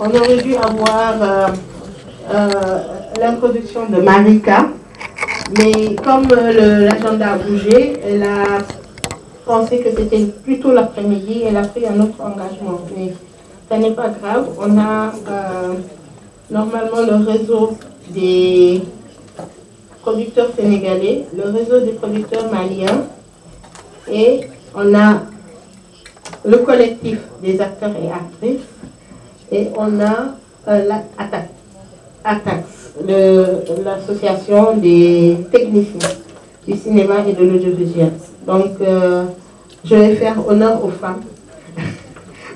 On aurait dû avoir l'introduction de Marika, mais comme l'agenda a bougé, elle a pensé que c'était plutôt l'après-midi, elle a pris un autre engagement. Mais ça n'est pas grave, on a normalement le réseau des producteurs sénégalais, le réseau des producteurs maliens, et on a le collectif des acteurs et actrices, et on a ATAX, l'association des techniciens du cinéma et de l'audiovisuel. Donc, je vais faire honneur aux femmes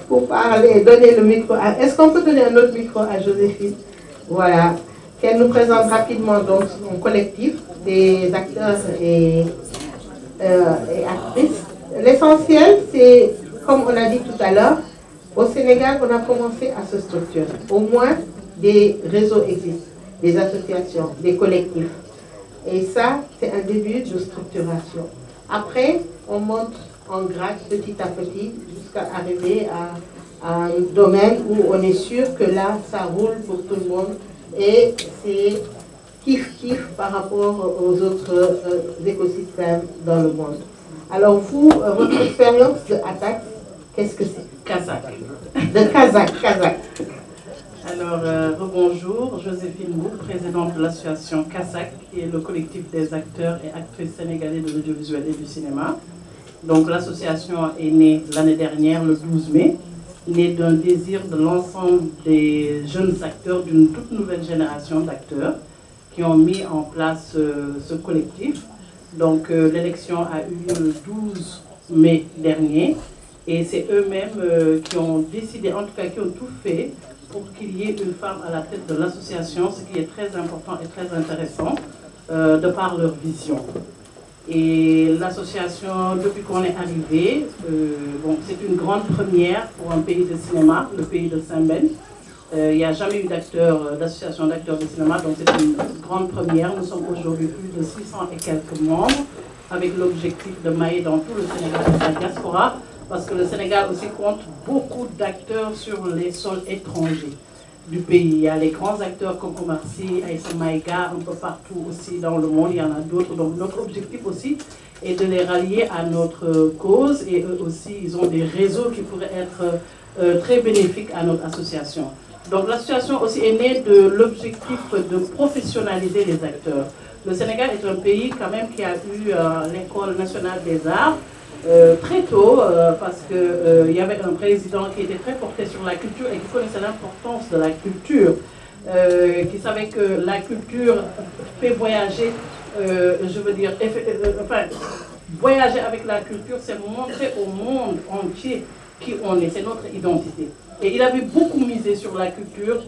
pour parler, donner le micro à... Est-ce qu'on peut donner un autre micro à Joséphine? Voilà, qu'elle nous présente rapidement donc son collectif des acteurs et actrices. L'essentiel, c'est, comme on a dit tout à l'heure, au Sénégal, on a commencé à se structurer. Au moins, des réseaux existent, des associations, des collectifs. Et ça, c'est un début de structuration. Après, on monte en grade petit à petit jusqu'à arriver à un domaine où on est sûr que là, ça roule pour tout le monde. Et c'est kiff-kiff par rapport aux autres écosystèmes dans le monde. Alors vous, votre expérience de ATAX, qu'est-ce que c'est? Kazakh. De Kazakh. Alors, rebonjour, Joséphine Mouk, présidente de l'association Kazakh, qui est le collectif des acteurs et actrices sénégalais de l'audiovisuel et du cinéma. Donc l'association est née l'année dernière, le 12 mai, née d'un désir de l'ensemble des jeunes acteurs d'une toute nouvelle génération d'acteurs qui ont mis en place ce collectif. Donc l'élection a eu lieu le 12 mai dernier et c'est eux-mêmes qui ont décidé, en tout cas qui ont tout fait pour qu'il y ait une femme à la tête de l'association, ce qui est très important et très intéressant de par leur vision. Et l'association, depuis qu'on est arrivé, bon, c'est une grande première pour un pays de cinéma, le pays de Saint-Ben. Il n'y a jamais eu d'association d'acteurs de cinéma, donc c'est une grande première. Nous sommes aujourd'hui plus de 600 et quelques membres, avec l'objectif de mailler dans tout le Sénégal et sa diaspora, parce que le Sénégal aussi compte beaucoup d'acteurs sur les sols étrangers du pays. Il y a les grands acteurs comme Omar Sy, Aïssa Maïga, un peu partout aussi dans le monde, il y en a d'autres. Donc notre objectif aussi est de les rallier à notre cause, et eux aussi, ils ont des réseaux qui pourraient être très bénéfiques à notre association. Donc l'association aussi est née de l'objectif de professionnaliser les acteurs. Le Sénégal est un pays quand même qui a eu l'École nationale des arts très tôt, parce qu'il y avait un président qui était très porté sur la culture et qui connaissait l'importance de la culture, qui savait que la culture fait voyager, je veux dire, enfin, voyager avec la culture, c'est montrer au monde entier qui on est, c'est notre identité. Et il avait beaucoup misé sur la culture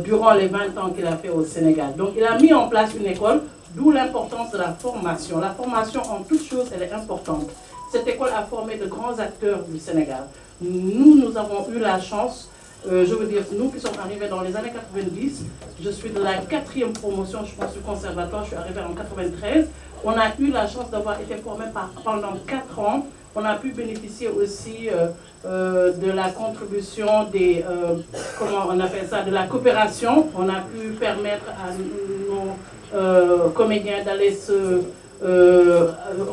durant les 20 ans qu'il a fait au Sénégal. Donc il a mis en place une école, d'où l'importance de la formation. La formation en toute chose, elle est importante. Cette école a formé de grands acteurs du Sénégal. Nous avons eu la chance, je veux dire, nous qui sommes arrivés dans les années 90, je suis de la 4e promotion, je pense, du conservatoire, je suis arrivée en 93. On a eu la chance d'avoir été formés pendant 4 ans. On a pu bénéficier aussi de la contribution des, comment on appelle ça, de la coopération. On a pu permettre à nos comédiens d'aller se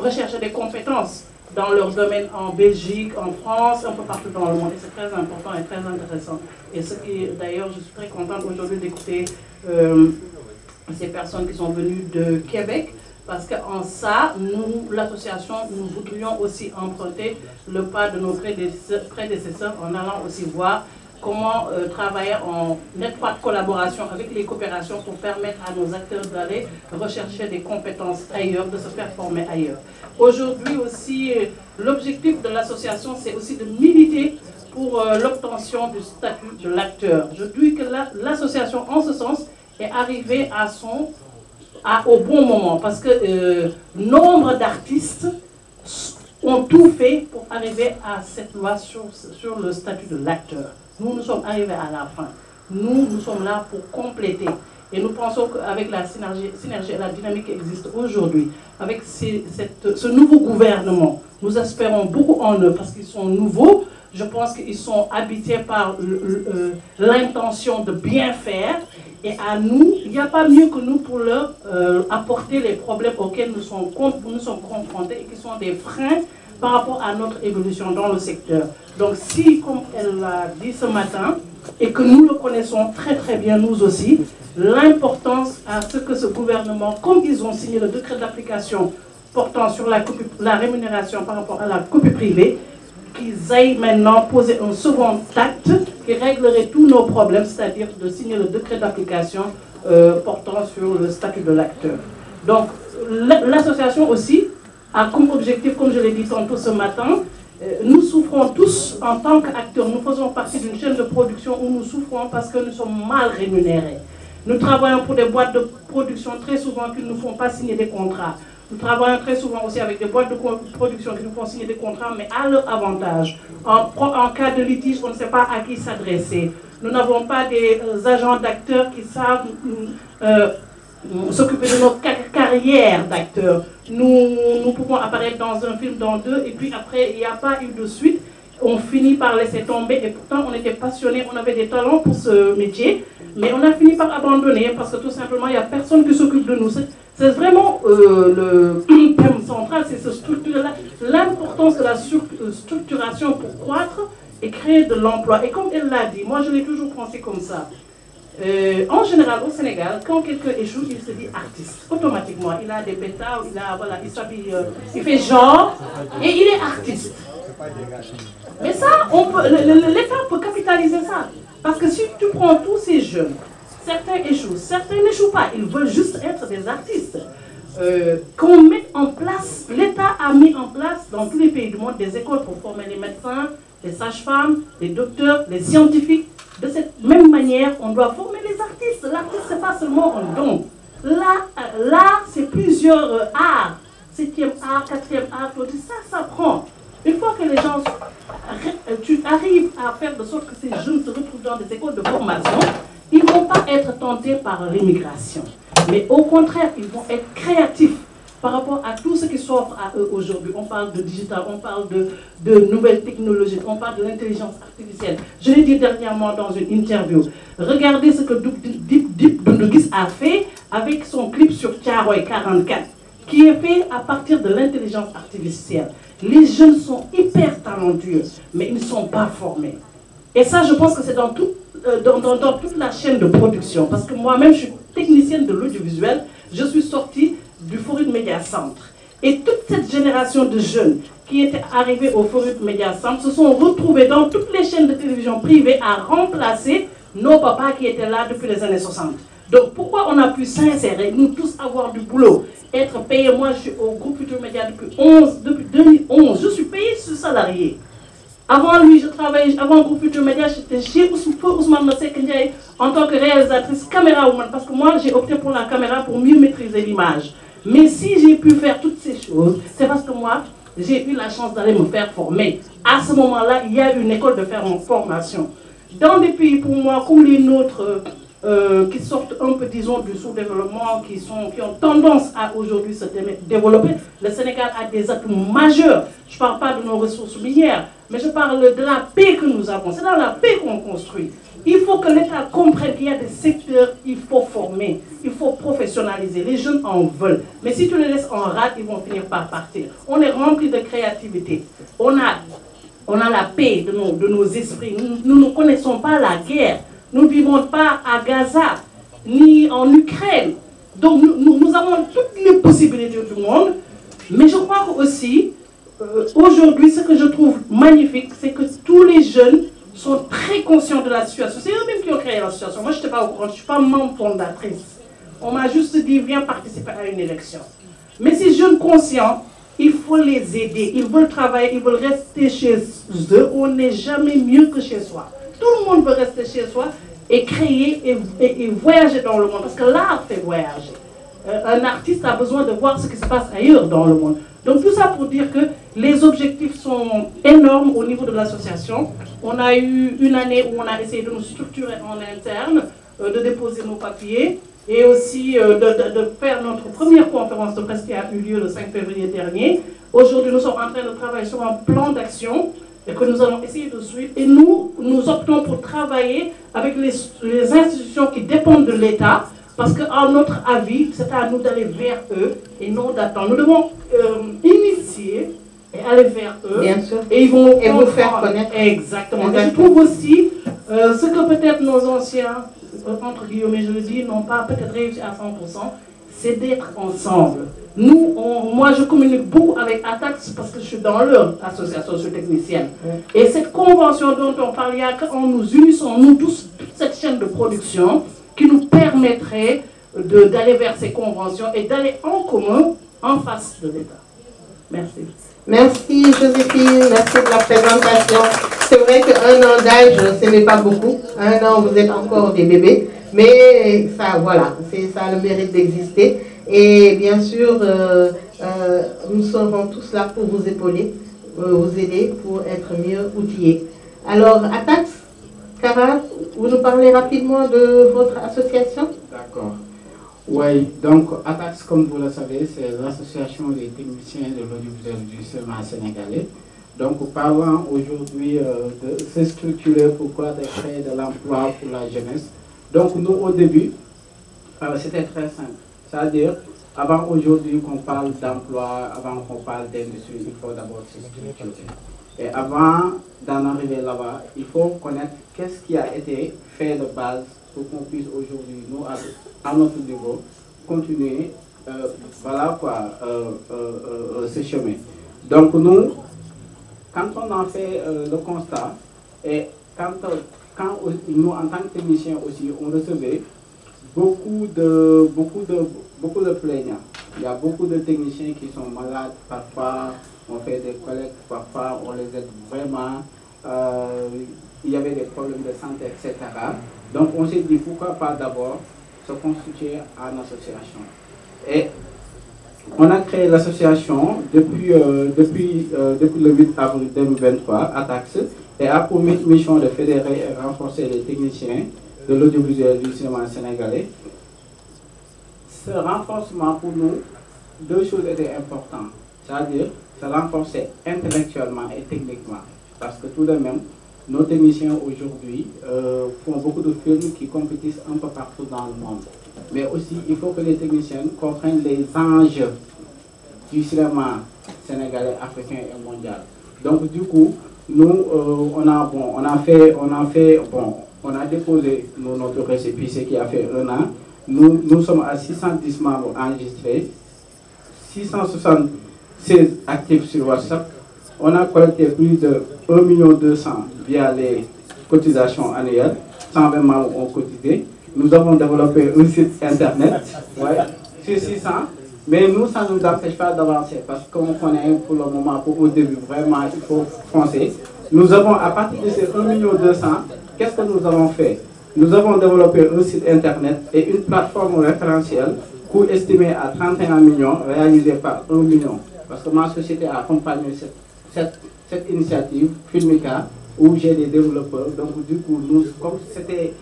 rechercher des compétences dans leur domaine en Belgique, en France, un peu partout dans le monde. Et c'est très important et très intéressant. Et ce qui, d'ailleurs, je suis très contente aujourd'hui d'écouter ces personnes qui sont venues de Québec, parce qu'en ça, nous, l'association, nous voudrions aussi emprunter le pas de nos prédécesseurs en allant aussi voir comment travailler en étroite collaboration avec les coopérations pour permettre à nos acteurs d'aller rechercher des compétences ailleurs, de se faire former ailleurs. Aujourd'hui aussi, l'objectif de l'association, c'est aussi de militer pour l'obtention du statut de l'acteur. Je dis que l'association, en ce sens, est arrivée au bon moment, parce que nombre d'artistes ont tout fait pour arriver à cette loi sur le statut de l'acteur. Nous, nous sommes arrivés à la fin. Nous sommes là pour compléter. Et nous pensons qu'avec la synergie et la dynamique qui existe aujourd'hui, avec ce nouveau gouvernement, nous espérons beaucoup en eux parce qu'ils sont nouveaux. Je pense qu'ils sont habités par l'intention de bien faire. Et à nous, il n'y a pas mieux que nous pour leur apporter les problèmes auxquels nous sommes confrontés et qui sont des freins par rapport à notre évolution dans le secteur. Donc si, comme elle l'a dit ce matin, et que nous le connaissons très très bien nous aussi, l'importance à ce que ce gouvernement, comme ils ont signé le décret d'application portant sur la rémunération par rapport à la copie privée, qu'ils aillent maintenant poser un second acte qui réglerait tous nos problèmes, c'est-à-dire de signer le décret d'application portant sur le statut de l'acteur. Donc, l'association aussi a comme objectif, comme je l'ai dit tantôt ce matin, nous souffrons tous en tant qu'acteurs, nous faisons partie d'une chaîne de production où nous souffrons parce que nous sommes mal rémunérés. Nous travaillons pour des boîtes de production très souvent qui ne nous font pas signer des contrats. Nous travaillons très souvent aussi avec des boîtes de production qui nous font signer des contrats, mais à leur avantage. En cas de litige, on ne sait pas à qui s'adresser. Nous n'avons pas des agents d'acteurs qui savent s'occuper de notre carrière d'acteurs. Nous pouvons apparaître dans un film, dans deux, et puis après, il n'y a pas eu de suite. On finit par laisser tomber, et pourtant on était passionnés, on avait des talents pour ce métier, mais on a fini par abandonner parce que tout simplement, il n'y a personne qui s'occupe de nous. C'est vraiment le thème central, c'est ce structure-là, l'importance de la structuration pour croître et créer de l'emploi. Et comme elle l'a dit, moi je l'ai toujours pensé comme ça. En général, au Sénégal, quand quelqu'un échoue, il se dit artiste. Automatiquement, il a des bêtas, il s'habille, il fait genre, et il est artiste. Mais ça, l'État peut capitaliser ça. Parce que si tu prends tous ces jeunes, certains échouent, certains n'échouent pas, ils veulent juste être des artistes. Qu'on mette en place, l'État a mis en place dans tous les pays du monde des écoles pour former les médecins, les sages-femmes, les docteurs, les scientifiques. De cette même manière, on doit former les artistes. L'artiste, ce n'est pas seulement un don. L'art, c'est plusieurs arts. 7e art, 4e art, ça s'apprend. Une fois que les gens, tu arrives à faire de sorte que ces jeunes se retrouvent dans des écoles de formation, ils ne vont pas être tentés par l'immigration. Mais au contraire, ils vont être créatifs par rapport à tout ce qui s'offre à eux aujourd'hui. On parle de digital, on parle de nouvelles technologies, on parle de l'intelligence artificielle. Je l'ai dit dernièrement dans une interview. Regardez ce que Dip Doundou Guiss a fait avec son clip sur Thiaroye 44, qui est fait à partir de l'intelligence artificielle. Les jeunes sont hyper talentueux, mais ils ne sont pas formés. Et ça, je pense que c'est dans toute la chaîne de production. Parce que moi-même, je suis technicienne de l'audiovisuel. Je suis sortie du Forum Media Centre. Et toute cette génération de jeunes qui étaient arrivés au Forum Media Centre se sont retrouvés dans toutes les chaînes de télévision privées à remplacer nos papas qui étaient là depuis les années 60. Donc pourquoi on a pu s'insérer, nous tous avoir du boulot, être payés? Moi, je suis au groupe Futurs Médias depuis 2011. Je suis payée sur salarié. Avant lui, je travaillais, avant le groupe Futurs Médias, j'étais chez Ousmane Masseck Ndiaye en tant que réalisatrice caméra woman, parce que moi, j'ai opté pour la caméra pour mieux maîtriser l'image. Mais si j'ai pu faire toutes ces choses, c'est parce que moi, j'ai eu la chance d'aller me faire former. À ce moment-là, il y a une école de formation. Dans des pays, pour moi, comme les nôtres, qui sortent un peu, disons, du sous-développement, qui ont tendance à aujourd'hui se développer, le Sénégal a des atouts majeurs. Je ne parle pas de nos ressources minières, mais je parle de la paix que nous avons. C'est dans la paix qu'on construit. Il faut que l'État comprenne qu'il y a des secteurs qu'il faut former, il faut professionnaliser. Les jeunes en veulent. Mais si tu les laisses en rade, ils vont finir par partir. On est rempli de créativité. On a la paix de nos esprits. Nous ne connaissons pas la guerre. Nous ne vivons pas à Gaza, ni en Ukraine. Donc nous avons toutes les possibilités du monde. Mais je crois aussi, aujourd'hui, ce que je trouve magnifique, c'est que tous les jeunes sont très conscients de la situation. C'est eux-mêmes qui ont créé la situation. Moi, je n'étais pas au courant, je ne suis pas membre fondatrice. On m'a juste dit, viens participer à une élection. Mais ces jeunes conscients, il faut les aider. Ils veulent travailler, ils veulent rester chez eux. On n'est jamais mieux que chez soi. Tout le monde veut rester chez soi et créer et voyager dans le monde. Parce que l'art fait voyager. Un artiste a besoin de voir ce qui se passe ailleurs dans le monde. Donc tout ça pour dire que les objectifs sont énormes au niveau de l'association. On a eu une année où on a essayé de nous structurer en interne. de déposer nos papiers et aussi de faire notre première conférence de presse qui a eu lieu le 5 février dernier. Aujourd'hui, nous sommes en train de travailler sur un plan d'action et que nous allons essayer de suivre. Et nous optons pour travailler avec les institutions qui dépendent de l'État, parce qu'à notre avis, c'est à nous d'aller vers eux et non d'attendre. Nous devons initier et aller vers eux. Bien sûr. Et ils vont vous faire connaître. Exactement. Et je trouve aussi ce que peut-être nos anciens, entre guillemets, je le dis, n'ont pas peut-être réussi à 100%, c'est d'être ensemble. Moi, je communique beaucoup avec ATAX parce que je suis dans leur association technicienne. Et cette convention dont on parle, il y a qu'en nous unissant, nous tous, toute cette chaîne de production qui nous permettrait d'aller vers ces conventions et d'aller en commun en face de l'État. Merci. Merci Joséphine, merci de la présentation. C'est vrai qu'un an d'âge, ce n'est pas beaucoup. Un an, vous êtes encore des bébés. Mais ça, voilà, ça a le mérite d'exister. Et bien sûr, nous serons tous là pour vous épauler, vous aider pour être mieux outillés. Alors, ATAX, Kara, vous nous parlez rapidement de votre association? D'accord. Oui, donc ATAX, comme vous le savez, c'est l'association des techniciens de l'audiovisuel du cinéma sénégalais. Donc, parlant aujourd'hui de se structurer pour créer de l'emploi pour la jeunesse. Donc, nous, au début, c'était très simple. C'est-à-dire, avant aujourd'hui qu'on parle d'emploi, avant qu'on parle d'industrie, il faut d'abord se structurer. Et avant d'en arriver là-bas, il faut connaître qu'est-ce qui a été fait de base pour qu'on puisse aujourd'hui, nous, à notre niveau, continuer, voilà quoi, ce chemin. Donc nous, quand on a fait le constat, et quand nous, en tant que techniciens aussi, on recevait beaucoup de plaignants. Il y a beaucoup de techniciens qui sont malades, parfois on fait des collectes, parfois on les aide vraiment, il y avait des problèmes de santé, etc. Donc on s'est dit pourquoi pas d'abord se constituer en association. Et on a créé l'association depuis le 8 avril 2023 à Taxe et a pour mission de fédérer et renforcer les techniciens de l'audiovisuel du cinéma sénégalais. Ce renforcement pour nous, deux choses étaient importantes, c'est-à-dire se renforcer intellectuellement et techniquement, parce que tout de même, nos techniciens aujourd'hui font beaucoup de films qui compétissent un peu partout dans le monde. Mais aussi, il faut que les techniciens comprennent les enjeux du cinéma sénégalais, africain et mondial. Donc du coup, nous, on a déposé notre récépissé qui a fait 1 an. Nous sommes à 610 membres enregistrés, 676 actifs sur WhatsApp. On a collecté plus de 1,2 million via les cotisations annuelles. 120 membres ont cotisé. Nous avons développé un site internet sur 600. Mais nous, ça ne nous empêche pas d'avancer parce qu'on connaît pour le moment, au début, vraiment, il faut foncer. Nous avons, à partir de ces 1,2 million, qu'est-ce que nous avons fait? Nous avons développé un site internet et une plateforme référentielle, coût estimé à 31 millions, réalisé par 1 million. Parce que ma société a accompagné cette initiative, Filmica, où j'ai des développeurs. Donc, du coup, nous, comme c'était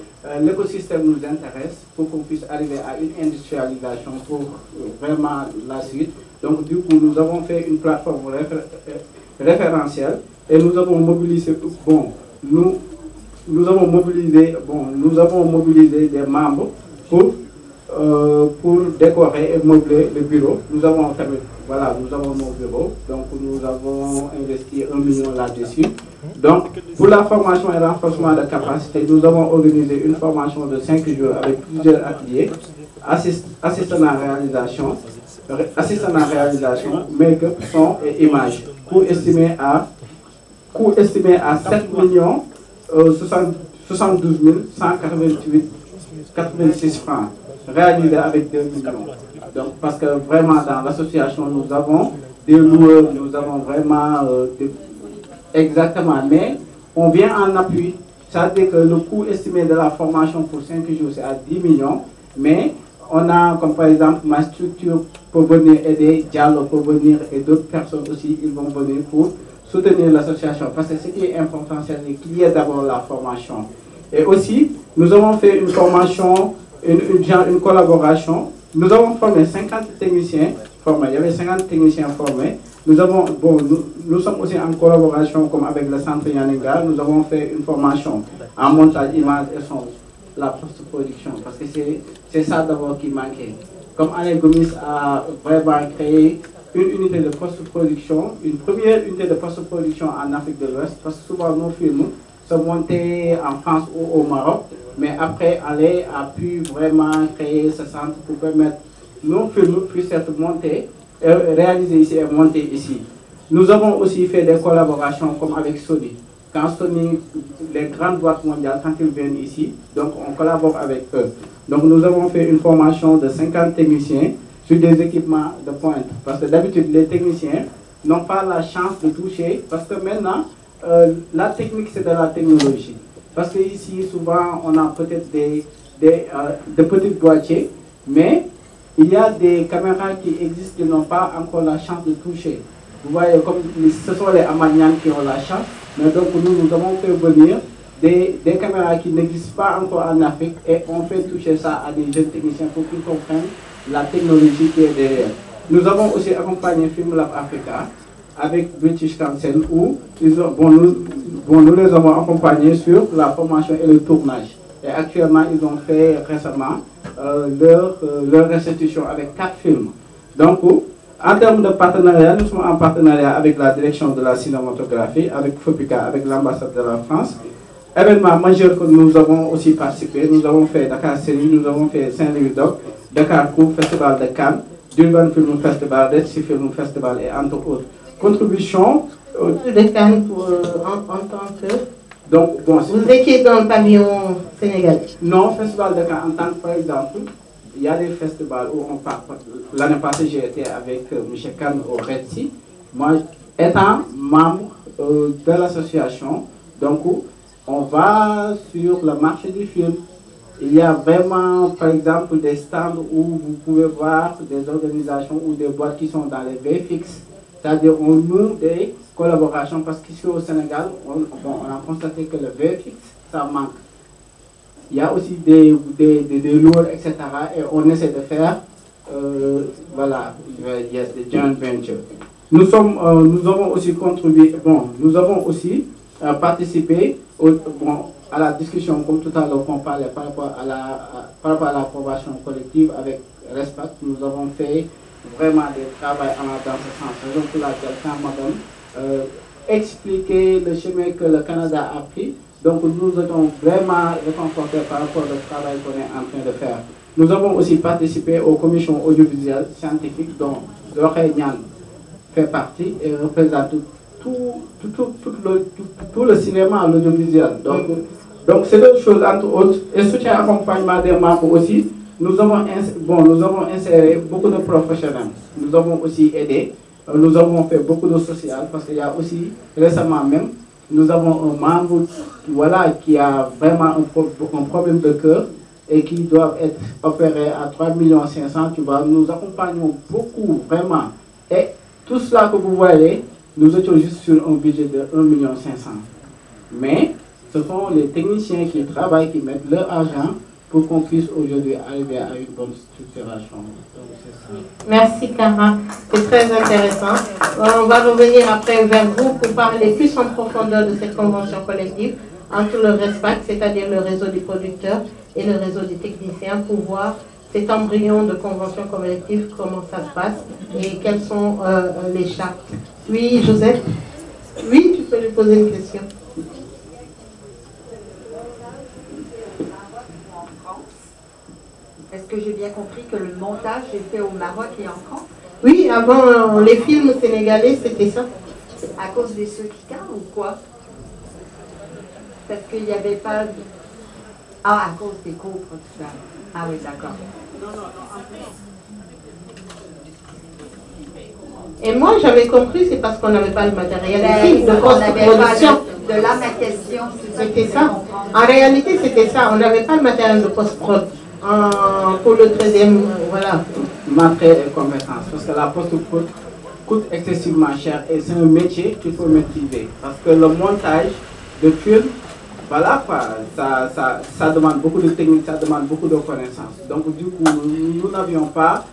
l'écosystème nous intéresse pour qu'on puisse arriver à une industrialisation pour vraiment la suite. Donc, du coup, nous avons fait une plateforme référentielle et nous avons mobilisé, nous avons mobilisé des membres pour décorer et meubler le bureau. Nous avons nos bureaux, donc nous avons investi 1 million là-dessus. Donc, pour la formation et renforcement de capacité, nous avons organisé une formation de 5 jours avec plusieurs ateliers, assistant à réalisation, make-up, son et images, coût estimé à 7 millions 72 188,86 francs, réalisé avec 2 millions. Donc, parce que vraiment dans l'association, nous avons des loueurs, nous avons vraiment exactement, mais on vient en appui. C'est-à-dire que le coût estimé de la formation pour 5 jours, c'est à 10 millions, mais on a, comme par exemple, ma structure pour venir aider, Diallo pour venir et d'autres personnes aussi, ils vont venir pour soutenir l'association. Parce que ce qui est important, c'est qu'il y ait d'abord la formation. Et aussi, nous avons fait une formation, une collaboration. Nous avons formé 50 techniciens formés. Il y avait 50 techniciens formés. Nous sommes aussi en collaboration comme avec le centre Yaninga. Nous avons fait une formation en montage, image et son, la post-production. Parce que c'est ça d'abord qui manquait. Comme Alain Gomis a vraiment créé une unité de post-production, une première unité de post-production en Afrique de l'Ouest, parce que souvent nos films sont montés en France ou au Maroc, mais après Alain a pu vraiment créer ce centre pour permettre nos films puissent être montés, réalisés ici et montés ici. Nous avons aussi fait des collaborations comme avec Sony. Quand Sony, les grandes boîtes mondiales, quand ils viennent ici, donc on collabore avec eux. Donc nous avons fait une formation de 50 techniciens sur des équipements de pointe. Parce que d'habitude, les techniciens n'ont pas la chance de toucher, parce que maintenant, la technique, c'est de la technologie. Parce qu'ici, souvent, on a peut-être de petits boîtiers, mais il y a des caméras qui existent qui n'ont pas encore la chance de toucher. Vous voyez, comme ce sont les Amanians qui ont la chance, mais donc nous avons fait venir des caméras qui n'existent pas encore en Afrique et on fait toucher ça à des jeunes techniciens pour qu'ils comprennent la technologie qui est derrière. Nous avons aussi accompagné FilmLab Africa avec British Council où nous les avons accompagnés sur la formation et le tournage. Et actuellement, ils ont fait récemment leur restitution avec 4 films. Donc, en termes de partenariat, nous sommes en partenariat avec la direction de la cinématographie, avec FOPICA, avec l'ambassade de la France. Événement majeur que nous avons aussi participé, nous avons fait Dakar Série, nous avons fait Saint-Louis Doc, Dakar Coupe, Festival de Cannes, Durban Film Festival, Red Sea Film Festival et entre autres. Contribution de Cannes en tant que... Donc, bon, vous étiez dans le pavillon sénégalais? Non, Festival de Cannes en tant que, par exemple, il y a des festivals où on part. L'année passée, j'ai été avec M. Khan au Red Sea. Moi, étant membre de l'association, donc on va sur le marché du film. Il y a vraiment, par exemple, des stands où vous pouvez voir des organisations ou des boîtes qui sont dans les VFX. C'est-à-dire, on noue des collaborations parce qu'ici au Sénégal, on a constaté que le VFX, ça manque. Il y a aussi des lourds, etc. Et on essaie de faire, voilà, des joint ventures. Nous avons aussi contribué, nous avons aussi participé à la discussion, comme tout à l'heure qu'on parlait, par rapport à la formation collective avec Respect. Nous avons fait vraiment des travaux dans ce sens. Raison pour laquelle, quand madame expliquer le chemin que le Canada a pris, donc nous étions vraiment réconfortés par rapport au travail qu'on est en train de faire. Nous avons aussi participé aux commissions audiovisuelles scientifiques dont Rohey Nian fait partie et représente tout le cinéma, l'audiovisuel. Donc c'est d'autres choses entre autres. Et soutien accompagnement des membres aussi. Nous avons inséré beaucoup de professionnels. Nous avons aussi aidé. Nous avons fait beaucoup de social parce qu'il y a aussi récemment même, nous avons un membre qui a vraiment un problème de cœur et qui doit être opéré à 3,5 millions. Tu vois, nous accompagnons beaucoup, vraiment. Et tout cela que vous voyez, nous étions juste sur un budget de 1,5 million. Mais ce sont les techniciens qui travaillent, qui mettent leur argent pour qu'on puisse aujourd'hui arriver à une bonne structuration. Donc, c'est ça. Merci Cara, c'est très intéressant. On va revenir après vers vous pour parler plus en profondeur de cette convention collective entre le RESPAC, c'est-à-dire le réseau des producteurs, et le réseau des techniciens pour voir cet embryon de convention collective, comment ça se passe et quelles sont les chartes. Oui, Joseph? Oui, tu peux lui poser une question. Est-ce que j'ai bien compris que le montage est fait au Maroc et en France? Oui, avant les films sénégalais, c'était ça. À cause des certificats ou quoi? Parce qu'il n'y avait pas... Ah, à cause des cours, tout ça. Ah oui, d'accord. Et moi, j'avais compris, c'est parce qu'on n'avait pas le matériel ici, de post-production. De là, ma question, c'était ça. En réalité, c'était ça. On n'avait pas le matériel de post-prod. Pour le 13e, voilà. Matériel et compétences, parce que la post-prod coûte excessivement cher et c'est un métier qu'il faut maîtriser. Parce que le montage de film voilà quoi, ça demande beaucoup de technique, ça demande beaucoup de connaissances. Donc du coup, nous n'avions pas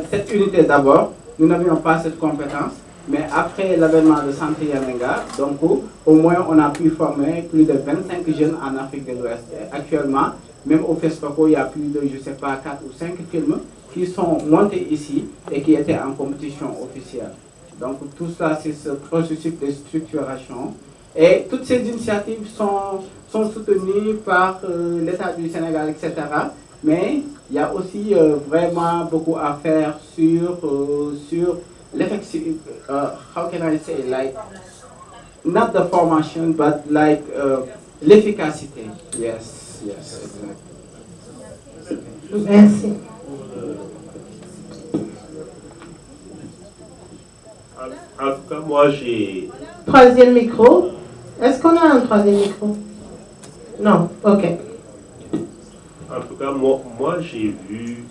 cette unité d'abord, nous n'avions pas cette compétence, mais après l'avènement de Santé Yamenga, donc au moins on a pu former plus de 25 jeunes en Afrique de l'Ouest. Actuellement, même au FESPACO, il y a plus de, je sais pas, 4 ou 5 films qui sont montés ici et qui étaient en compétition officielle. Donc tout ça, c'est ce processus de structuration. Et toutes ces initiatives sont soutenues par l'État du Sénégal, etc. Mais il y a aussi vraiment beaucoup à faire sur l'effectivité, how can I say, like, not the formation, but like l'efficacité. Yes, yes, exactly. Merci. En tout cas, moi j'ai... Troisième micro. Est-ce qu'on a un troisième micro? Non, ok. En tout cas, moi j'ai vu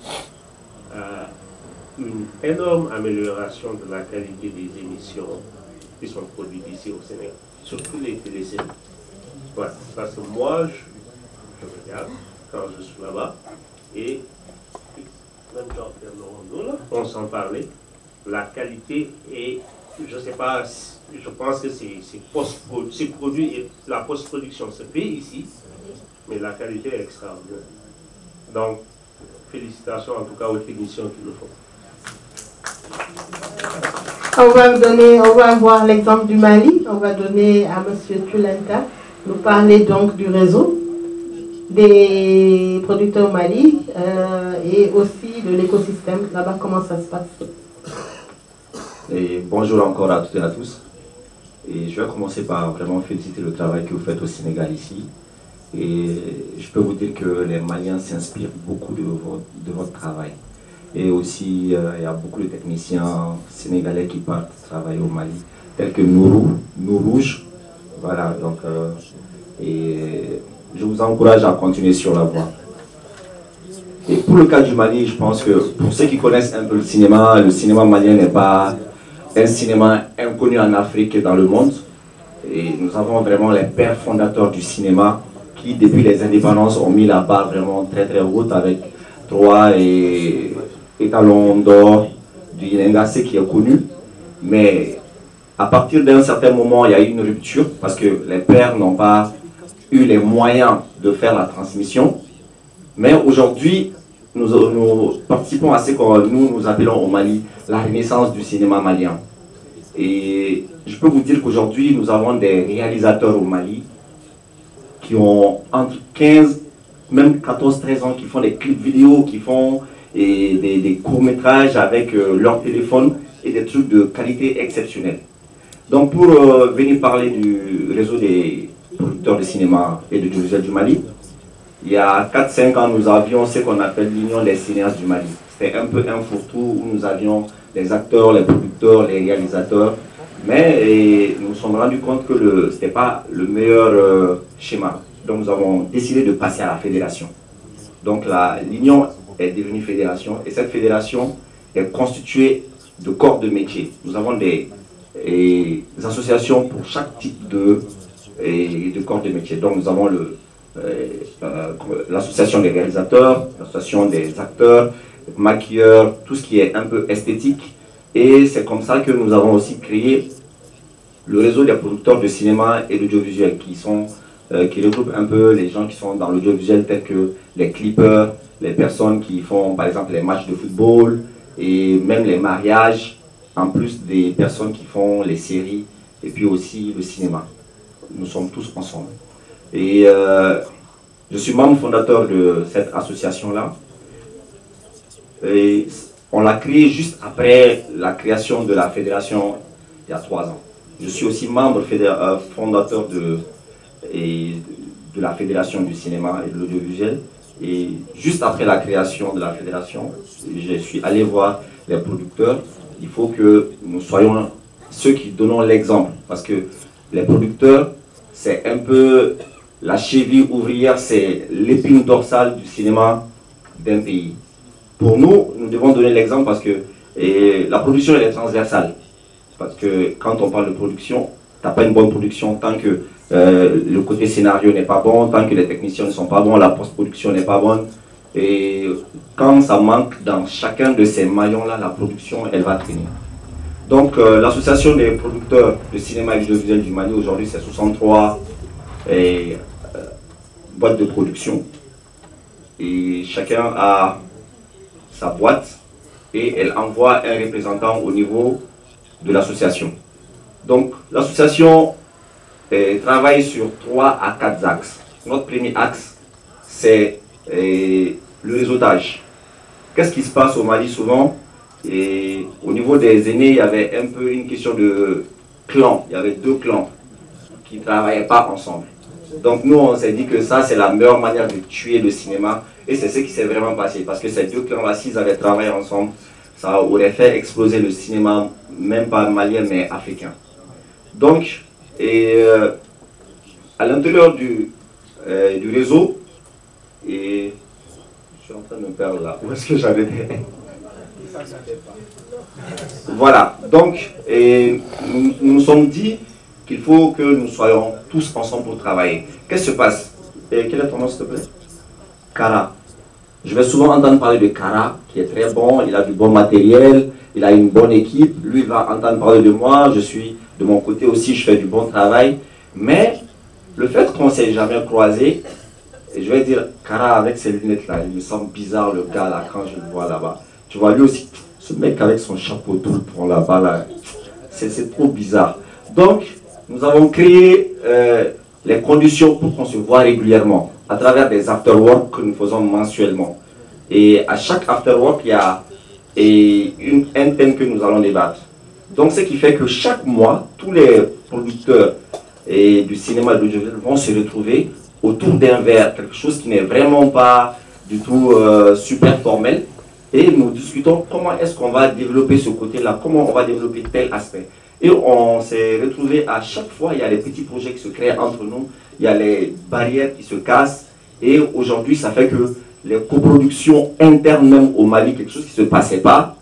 une énorme amélioration de la qualité des émissions qui sont produites ici au Sénégal, surtout les téléséries. Ouais, parce que moi, je regarde quand je suis là-bas, et même Jean-Pierre, on s'en parlait, la qualité est, je ne sais pas, je pense que c'est produit et la post-production se fait ici, mais la qualité est extraordinaire. Donc, félicitations en tout cas aux techniciens qui le font. On va voir l'exemple du Mali. On va donner à M. Tulenta nous parler donc du réseau des producteurs au Mali et aussi de l'écosystème. Là-bas, comment ça se passe? Et bonjour encore à toutes et à tous. Et je vais commencer par vraiment féliciter le travail que vous faites au Sénégal ici. Et je peux vous dire que les Maliens s'inspirent beaucoup de votre travail. Et aussi, il y a beaucoup de techniciens sénégalais qui partent travailler au Mali, tels que Nourouge. Voilà, donc, et je vous encourage à continuer sur la voie. Et pour le cas du Mali, je pense que pour ceux qui connaissent un peu le cinéma malien n'est pas un cinéma inconnu en Afrique et dans le monde. Et nous avons vraiment les pères fondateurs du cinéma qui, depuis les indépendances, ont mis la barre vraiment très très haute avec 3 étalons d'or du Yenengase qui est connu. Mais à partir d'un certain moment, il y a eu une rupture parce que les pères n'ont pas eu les moyens de faire la transmission. Mais aujourd'hui, nous participons à ce que nous appelons au Mali la renaissance du cinéma malien. Et je peux vous dire qu'aujourd'hui, nous avons des réalisateurs au Mali qui ont entre 15, même 14, 13 ans, qui font des clips vidéo, qui font des courts-métrages avec leur téléphone et des trucs de qualité exceptionnelle. Donc pour venir parler du réseau des producteurs de cinéma et de l'audiovisuel du Mali, il y a 4-5 ans, nous avions ce qu'on appelle l'Union des cinéastes du Mali. C'était un peu un fourre-tout où nous avions les acteurs, les producteurs, les réalisateurs. Mais nous nous sommes rendus compte que ce n'était pas le meilleur schéma. Donc nous avons décidé de passer à la fédération. Donc l'Union est devenue fédération et cette fédération est constituée de corps de métier. Nous avons des associations pour chaque type de corps de métier. Donc nous avons l'association des réalisateurs, l'association des acteurs, maquilleurs, tout ce qui est un peu esthétique. Et c'est comme ça que nous avons aussi créé le réseau des producteurs de cinéma et d'audiovisuel qui regroupe un peu les gens qui sont dans l'audiovisuel tels que les clippers, les personnes qui font par exemple les matchs de football et même les mariages, en plus des personnes qui font les séries et puis aussi le cinéma. Nous sommes tous ensemble. Et je suis membre fondateur de cette association-là. Et on l'a créée juste après la création de la fédération il y a 3 ans. Je suis aussi membre fondateur de la fédération du cinéma et de l'audiovisuel. Et juste après la création de la fédération, je suis allé voir les producteurs. Il faut que nous soyons ceux qui donnons l'exemple. Parce que les producteurs, c'est un peu la cheville ouvrière, c'est l'épine dorsale du cinéma d'un pays. Pour nous, nous devons donner l'exemple parce que la production elle est transversale. Parce que quand on parle de production, tu n'as pas une bonne production, tant que le côté scénario n'est pas bon, tant que les techniciens ne sont pas bons, la post-production n'est pas bonne. Et quand ça manque dans chacun de ces maillons-là, la production, elle va traîner. Donc l'association des producteurs de cinéma et audiovisuel du Mali, aujourd'hui, c'est 63 boîtes de production. Et chacun a sa boîte et elle envoie un représentant au niveau de l'association. Donc l'association travaille sur 3 à 4 axes. Notre premier axe, c'est le réseautage. Qu'est-ce qui se passe au Mali souvent? Et au niveau des aînés, il y avait un peu une question de clan. Il y avait 2 clans qui ne travaillaient pas ensemble. Donc nous, on s'est dit que ça, c'est la meilleure manière de tuer le cinéma. Et c'est ce qui s'est vraiment passé. Parce que ces 2 clans-là, s'ils avaient travaillé ensemble, ça aurait fait exploser le cinéma, même pas malien, mais africain. Donc, à l'intérieur du réseau, et je suis en train de me perdre là. Où est-ce que j'avais des... Voilà, donc nous nous sommes dit qu'il faut que nous soyons tous ensemble pour travailler. Qu'est-ce qui se passe? Quel est ton nom, s'il te plaît? Kara. Je vais souvent entendre parler de Kara, qui est très bon, il a du bon matériel, il a une bonne équipe, lui il va entendre parler de moi, je suis de mon côté aussi, je fais du bon travail. Mais le fait qu'on ne s'est jamais croisé, et je vais dire, Kara avec ses lunettes là, il me semble bizarre le gars là, quand je le vois là-bas. Tu vois, lui aussi, ce mec avec son chapeau tout le pont là-bas, là, c'est trop bizarre. Donc, nous avons créé les conditions pour qu'on se voit régulièrement, à travers des after-work que nous faisons mensuellement. Et à chaque after-work, il y a un thème que nous allons débattre. Donc, ce qui fait que chaque mois, tous les producteurs du cinéma et de l'audiovisuel vont se retrouver autour d'un verre, quelque chose qui n'est vraiment pas du tout super formel. Et nous discutons comment est-ce qu'on va développer ce côté-là, comment on va développer tel aspect. Et on s'est retrouvé à chaque fois, il y a des petits projets qui se créent entre nous, il y a les barrières qui se cassent. Et aujourd'hui, ça fait que les coproductions internes même au Mali, quelque chose qui ne se passait pas.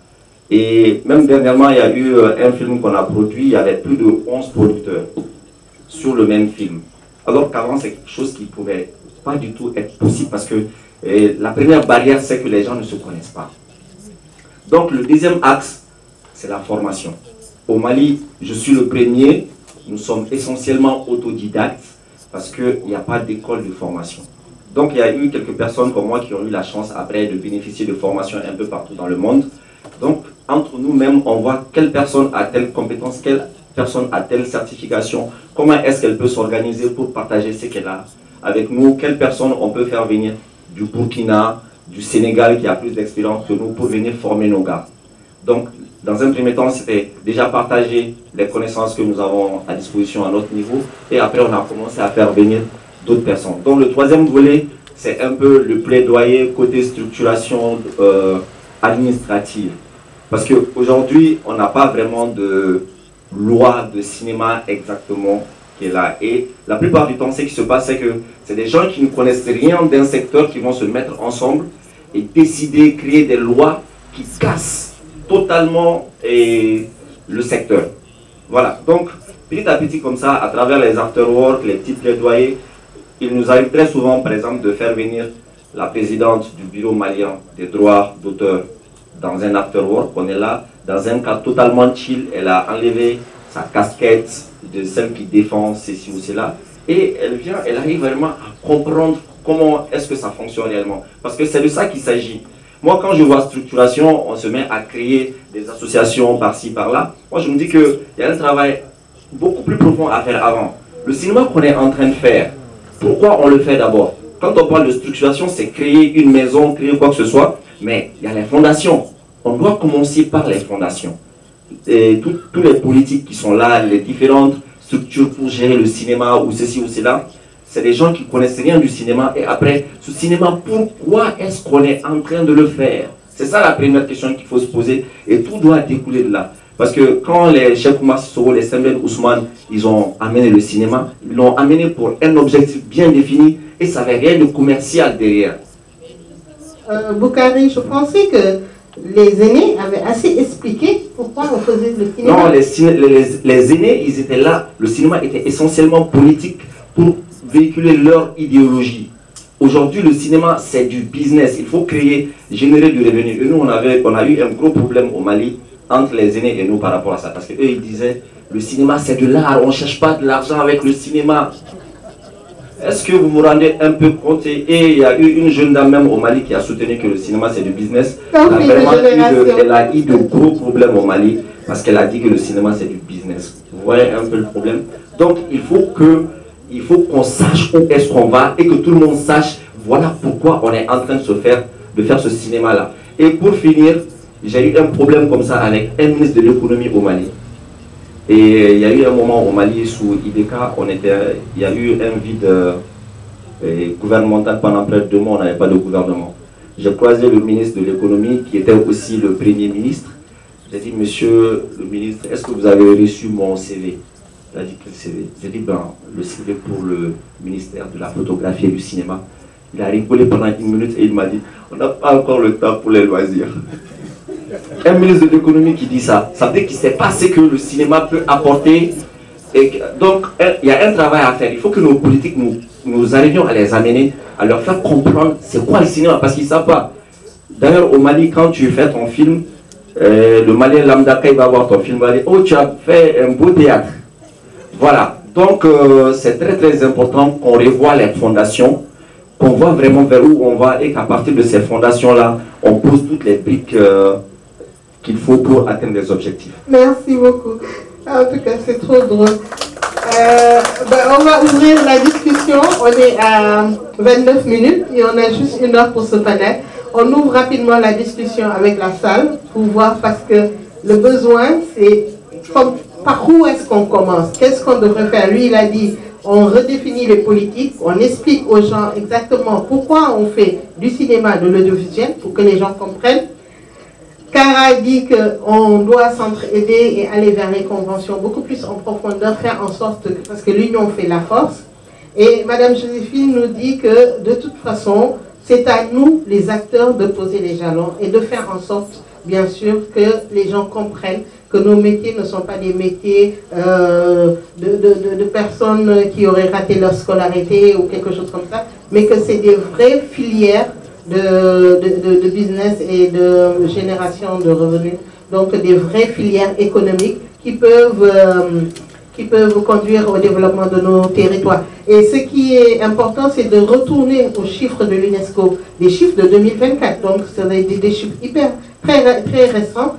Et même dernièrement, il y a eu un film qu'on a produit, il y avait plus de 11 producteurs sur le même film. Alors qu'avant, c'est quelque chose qui ne pouvait pas du tout être possible parce que la première barrière, c'est que les gens ne se connaissent pas. Donc le deuxième axe, c'est la formation. Au Mali, je suis le premier, nous sommes essentiellement autodidactes parce qu'il n'y a pas d'école de formation. Donc il y a eu quelques personnes comme moi qui ont eu la chance après de bénéficier de formations un peu partout dans le monde. Donc entre nous-mêmes, on voit quelle personne a telle compétence, quelle personne a telle certification, comment est-ce qu'elle peut s'organiser pour partager ce qu'elle a avec nous, quelle personne on peut faire venir du Burkina, du Sénégal qui a plus d'expérience que nous pour venir former nos gars. Donc, dans un premier temps, c'était déjà partager les connaissances que nous avons à disposition à notre niveau et après on a commencé à faire venir d'autres personnes. Donc le troisième volet, c'est un peu le plaidoyer côté structuration administrative. Parce qu'aujourd'hui, on n'a pas vraiment de loi de cinéma exactement qui est là. Et la plupart du temps, ce qui se passe, c'est que c'est des gens qui ne connaissent rien d'un secteur qui vont se mettre ensemble et décider, créer des lois qui cassent totalement le secteur. Voilà. Donc, petit à petit comme ça, à travers les afterworks, les petits plaidoyers, il nous arrive très souvent, par exemple, de faire venir la présidente du bureau malien des droits d'auteur dans un afterwork. On est là, dans un cadre totalement chill. Elle a enlevé sa casquette de celle qui défend ceci ou cela. Et elle vient, elle arrive vraiment à comprendre comment est-ce que ça fonctionne réellement. Parce que c'est de ça qu'il s'agit. Moi, quand je vois structuration, on se met à créer des associations par-ci, par-là. Moi, je me dis qu'il y a un travail beaucoup plus profond à faire avant. Le cinéma qu'on est en train de faire, pourquoi on le fait d'abord? Quand on parle de structuration, c'est créer une maison, créer quoi que ce soit. Mais il y a les fondations. On doit commencer par les fondations. Et tous les politiques qui sont là, les différentes structures pour gérer le cinéma ou ceci ou cela, c'est des gens qui ne connaissent rien du cinéma. Et après, ce cinéma, pourquoi est-ce qu'on est en train de le faire? C'est ça la première question qu'il faut se poser. Et tout doit découler de là. Parce que quand les Cheikh Oumar Sissoko, les Sembène Ousmane, ils ont amené le cinéma, ils l'ont amené pour un objectif bien défini et ça n'avait rien de commercial derrière. Boukari, je pensais que les aînés avaient assez expliqué pourquoi on faisait le cinéma? Non, les aînés, ils étaient là. Le cinéma était essentiellement politique pour véhiculer leur idéologie. Aujourd'hui, le cinéma, c'est du business. Il faut créer, générer du revenu. Et nous, on a eu un gros problème au Mali entre les aînés et nous par rapport à ça. Parce qu'eux, ils disaient, le cinéma, c'est de l'art. On ne cherche pas de l'argent avec le cinéma. Est-ce que vous vous rendez un peu compte? Et il y a eu une jeune dame même au Mali qui a soutenu que le cinéma, c'est du business. Elle a eu de gros problèmes au Mali parce qu'elle a dit que le cinéma, c'est du business. Vous voyez un peu le problème? Donc, il faut qu'on sache où est-ce qu'on va et que tout le monde sache, voilà pourquoi on est en train de faire ce cinéma-là. Et pour finir, j'ai eu un problème comme ça avec un ministre de l'économie au Mali. Et il y a eu un moment au Mali, sous IDK, il y a eu un vide gouvernemental pendant près de 2 mois, on n'avait pas de gouvernement. J'ai croisé le ministre de l'économie qui était aussi le premier ministre. J'ai dit, monsieur le ministre, est-ce que vous avez reçu mon CV? Il a dit, quel CV? J'ai dit, ben, le CV pour le ministère de la photographie et du cinéma. Il a rigolé pendant 1 minute et il m'a dit, on n'a pas encore le temps pour les loisirs. Un ministre de l'économie qui dit ça, ça veut dire qu'il ne sait pas ce que le cinéma peut apporter. Et donc, il y a un travail à faire. Il faut que nos politiques, nous arrivions à les amener, à leur faire comprendre c'est quoi le cinéma, parce qu'ils ne savent pas. D'ailleurs, au Mali, quand tu fais ton film, le Malien lambda, quand il va voir ton film, il va dire, oh, tu as fait un beau théâtre. Voilà. Donc, c'est très, très important qu'on revoie les fondations, qu'on voit vraiment vers où on va et qu'à partir de ces fondations-là, on pose toutes les briques qu'il faut pour atteindre les objectifs. Merci beaucoup. En tout cas, c'est trop drôle. On va ouvrir la discussion. On est à 29 minutes et on a juste 1 heure pour ce panel. On ouvre rapidement la discussion avec la salle pour voir, parce que le besoin, c'est par où est-ce qu'on commence? Qu'est-ce qu'on devrait faire? Lui, il a dit, on redéfinit les politiques, on explique aux gens exactement pourquoi on fait du cinéma, de l'audiovisuel, pour que les gens comprennent. Cara dit qu'on doit s'entraider et aller vers les conventions beaucoup plus en profondeur, faire en sorte que, parce que l'union fait la force. Et Madame Joséphine nous dit que de toute façon, c'est à nous, les acteurs, de poser les jalons et de faire en sorte, bien sûr, que les gens comprennent que nos métiers ne sont pas des métiers de personnes qui auraient raté leur scolarité ou quelque chose comme ça, mais que c'est des vraies filières de business et de génération de revenus, donc des vraies filières économiques qui peuvent conduire au développement de nos territoires. Et ce qui est important, c'est de retourner aux chiffres de l'UNESCO, des chiffres de 2024, donc ce sont des chiffres très récents,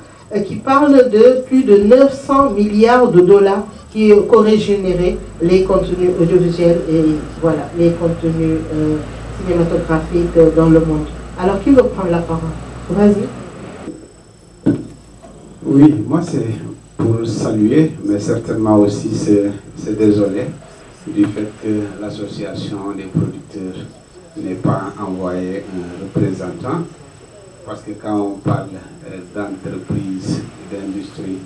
qui parlent de plus de 900 milliards de dollars qui qu'auraient généré les contenus audiovisuels et voilà, les contenus cinématographique dans le monde. Alors, qui veut prendre la parole? Vas-y. Oui, moi c'est pour saluer, mais certainement aussi c'est désolé du fait que l'association des producteurs n'ait pas envoyé un représentant, parce que quand on parle d'entreprise, d'industrie,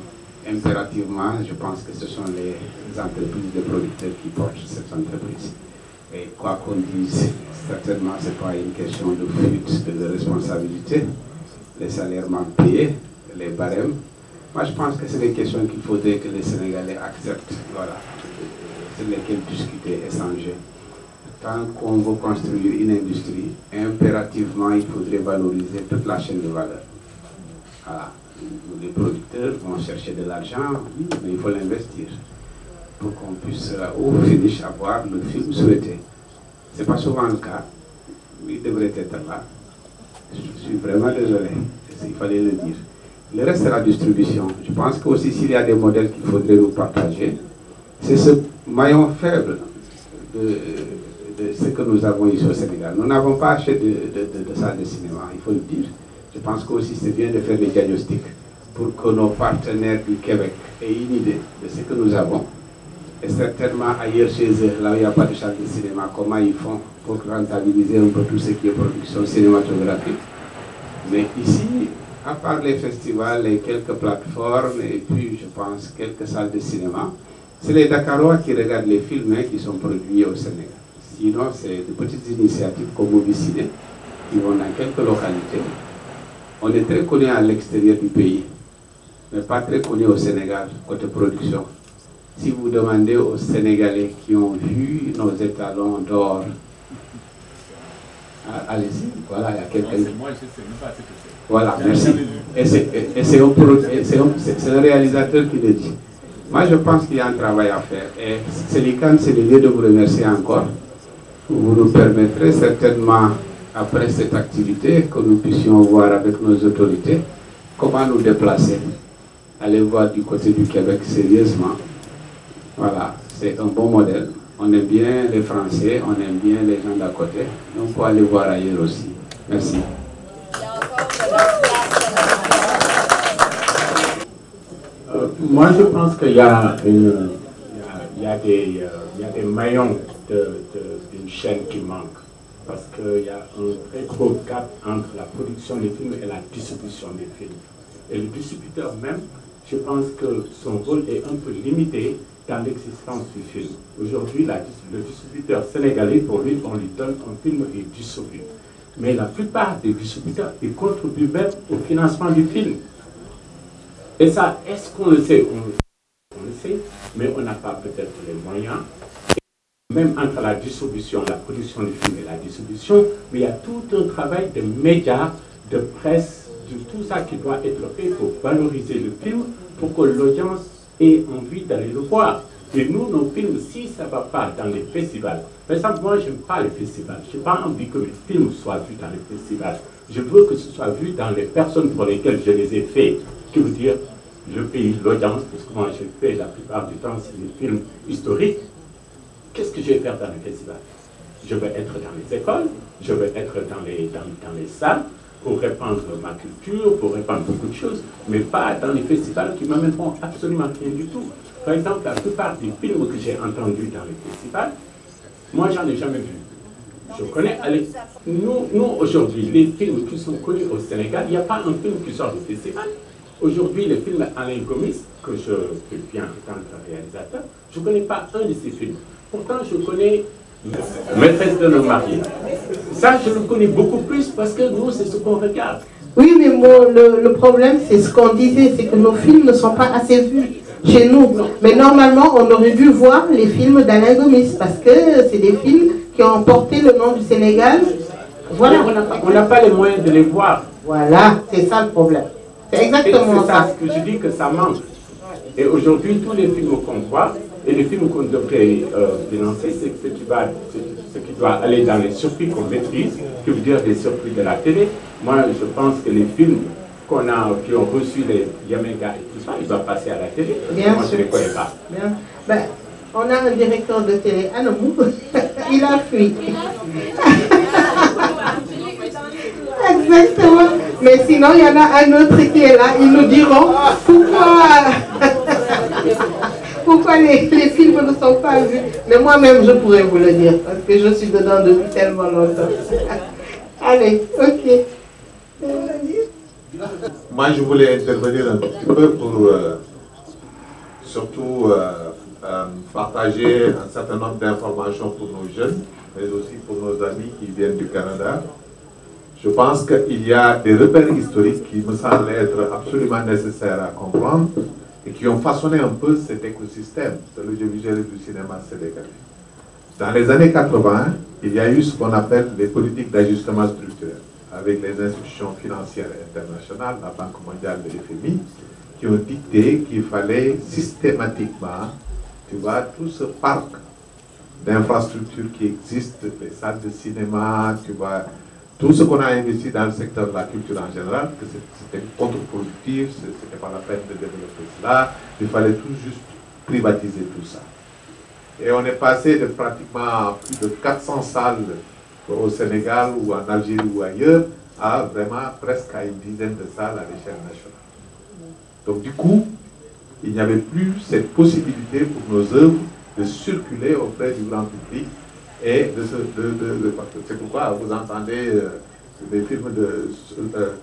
impérativement, je pense que ce sont les entreprises de producteurs qui portent cette entreprise. Et quoi qu'on dise, certainement, ce n'est pas une question de fuite de responsabilité. Les salaires mal payés, les barèmes. Moi, je pense que c'est des questions qu'il faudrait que les Sénégalais acceptent, voilà, sur lesquelles discuter, échanger. Tant qu'on veut construire une industrie, impérativement, il faudrait valoriser toute la chaîne de valeur. Voilà. Les producteurs vont chercher de l'argent, mais il faut l'investir pour qu'on puisse au finish avoir le film souhaité. Ce n'est pas souvent le cas. Il devrait être là. Je suis vraiment désolé. Il fallait le dire. Le reste de la distribution, je pense qu'aussi s'il y a des modèles qu'il faudrait nous partager, c'est ce maillon faible de ce que nous avons ici au Sénégal. Nous n'avons pas acheté de salle de cinéma, il faut le dire. Je pense qu'aussi c'est bien de faire des diagnostics pour que nos partenaires du Québec aient une idée de ce que nous avons. Et certainement ailleurs chez eux, là où il n'y a pas de salle de cinéma, comment ils font pour rentabiliser un peu tout ce qui est production cinématographique. Mais ici, à part les festivals et quelques plateformes, et puis je pense quelques salles de cinéma, c'est les Dakarois qui regardent les films qui sont produits au Sénégal. Sinon, c'est de petites initiatives comme Mobiciné qui vont dans quelques localités. On est très connus à l'extérieur du pays. n'est pas très connu au Sénégal, côté production. Si vous demandez aux Sénégalais qui ont vu nos étalons d'or, allez-y, voilà, il y a quelqu'un. Moi, je sais même pas ce que c'est. Voilà, merci. Et c'est un réalisateur qui le dit. Moi, je pense qu'il y a un travail à faire. Et Célican, c'est le lieu de vous remercier encore. Vous nous permettrez certainement, après cette activité, que nous puissions voir avec nos autorités comment nous déplacer. Aller voir du côté du Québec sérieusement. Voilà, c'est un bon modèle. On aime bien les Français, on aime bien les gens d'à côté. On peut aller voir ailleurs aussi. Merci. Moi, je pense qu'il y a des maillons d'une chaîne qui manquent. Parce qu'il y a un très gros gap entre la production des films et la distribution des films. Et le distributeur même, je pense que son rôle est un peu limité dans l'existence du film. Aujourd'hui, le distributeur sénégalais, pour lui, on lui donne un film et il distribue. Mais la plupart des distributeurs, ils contribuent même au financement du film. Et ça, est-ce qu'on le sait? On le sait, mais on n'a pas peut-être les moyens. Même entre la distribution, la production du film et la distribution, mais il y a tout un travail de médias, de presse, de tout ça qui doit être fait pour valoriser le film, pour que l'audience ait envie d'aller le voir. Et nous, nos films, si ça ne va pas dans les festivals, par exemple, moi, je n'aime pas les festivals. Je n'ai pas envie que mes films soient vus dans les festivals. Je veux que ce soit vu dans les personnes pour lesquelles je les ai faits. Qui veut dire, je paye l'audience, parce que moi, je fais la plupart du temps, c'est des films historiques. Qu'est-ce que je vais faire dans les festivals? Je vais être dans les écoles, je vais être dans les salles, pour répandre ma culture, pour répandre beaucoup de choses, mais pas dans les festivals qui m'amèneront absolument rien du tout. Par exemple, la plupart des films que j'ai entendus dans les festivals, moi, j'en ai jamais vu. Je connais, allez, nous aujourd'hui, les films qui sont connus au Sénégal, il n'y a pas un film qui sort du festival. Aujourd'hui, le film Alain Gomis, que je fais bien en tant que réalisateur, je ne connais pas un de ces films. Pourtant, je connais Maîtresse de nos maris. Ça, je le connais beaucoup plus parce que nous, c'est ce qu'on regarde. Oui, mais le problème, c'est ce qu'on disait, c'est que nos films ne sont pas assez vus chez nous. Mais normalement, on aurait dû voir les films d'Alain Gomis parce que c'est des films qui ont porté le nom du Sénégal. Voilà. On n'a pas les moyens de les voir. Voilà, c'est ça le problème. C'est exactement ça. C'est ce que je dis que ça manque. Et aujourd'hui, tous les films qu'on voit, et les films qu'on devrait financer, c'est ce qui doit aller dans les circuits qu'on maîtrise, qui veut dire les circuits de la télé. Moi, je pense que les films qui ont reçu les Yamenga et tout ça, ils doivent passer à la télé. Bien moi, sûr. je ne les connais pas. Bien. Ben, on a un directeur de télé, Anomou, il a fui. Exactement. Mais sinon, il y en a un autre qui est là, ils nous diront pourquoi les films ne sont pas vus. Mais moi-même, je pourrais vous le dire, parce que je suis dedans depuis tellement longtemps. Allez, ok. Moi, je voulais intervenir un petit peu pour surtout partager un certain nombre d'informations pour nos jeunes, mais aussi pour nos amis qui viennent du Canada. Je pense qu'il y a des repères historiques qui me semblent être absolument nécessaires à comprendre et qui ont façonné un peu cet écosystème de l'audiovisuel et du cinéma sénégalais. Dans les années 80, il y a eu ce qu'on appelle les politiques d'ajustement structurel, avec les institutions financières internationales, la Banque mondiale et l'FMI, qui ont dicté qu'il fallait systématiquement, tu vois, tout ce parc d'infrastructures qui existe, les salles de cinéma, tu vois, tout ce qu'on a investi dans le secteur de la culture en général, que c'était contre-productif, c'était pas la peine de développer cela, il fallait tout juste privatiser tout ça. Et on est passé de pratiquement plus de 400 salles au Sénégal ou en Algérie ou ailleurs, à vraiment presque à une dizaine de salles à l'échelle nationale. Donc du coup, il n'y avait plus cette possibilité pour nos œuvres de circuler auprès du grand public. Et c'est pourquoi vous entendez des films